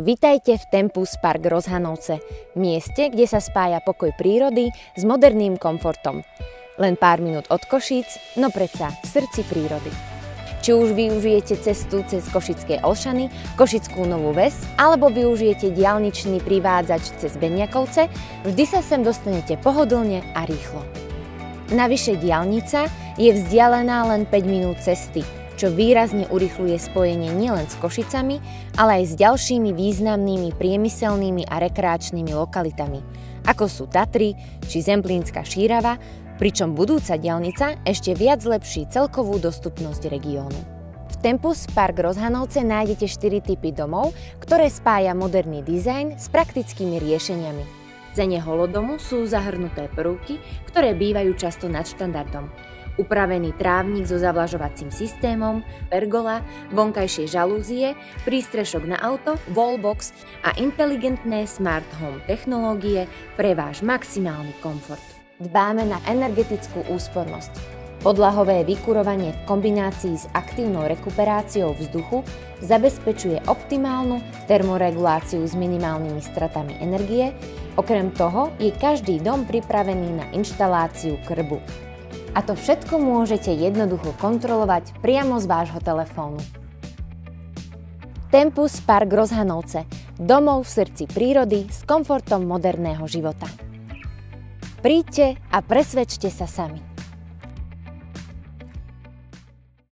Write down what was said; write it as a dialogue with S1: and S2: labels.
S1: Vitajte v Tempus Park Rozhanovce, mieste, kde sa spája pokoj prírody s moderným komfortom. Len pár minút od Košíc, no predsa v srdci prírody. Či už využijete cestu cez Košické Olšany, Košickú Novú Ves, alebo využijete diaľničný privádzač cez Beniakovce, vždy sa sem dostanete pohodlne a rýchlo. Navyše diaľnica je vzdialená len 5 minút cesty, čo výrazne urýchľuje spojenie nielen s Košicami, ale aj s ďalšími významnými priemyselnými a rekreačnými lokalitami, ako sú Tatry či Zemplínska Šírava, pričom budúca diaľnica ešte viac zlepší celkovú dostupnosť regiónu. V Tempus Park Rozhanovce nájdete 4 typy domov, ktoré spája moderný dizajn s praktickými riešeniami. V cene holodomu sú zahrnuté prvky, ktoré bývajú často nad štandardom. Upravený trávnik so zavlažovacím systémom, pergola, vonkajšie žalúzie, prístrešok na auto, wallbox a inteligentné smart home technológie pre váš maximálny komfort. Dbáme na energetickú úspornosť. Podlahové vykurovanie v kombinácii s aktívnou rekuperáciou vzduchu zabezpečuje optimálnu termoreguláciu s minimálnymi stratami energie. Okrem toho je každý dom pripravený na inštaláciu krbu. A to všetko môžete jednoducho kontrolovať priamo z vášho telefónu. Tempus Park Rozhanovce, domov v srdci prírody s komfortom moderného života. Príďte a presvedčte sa sami.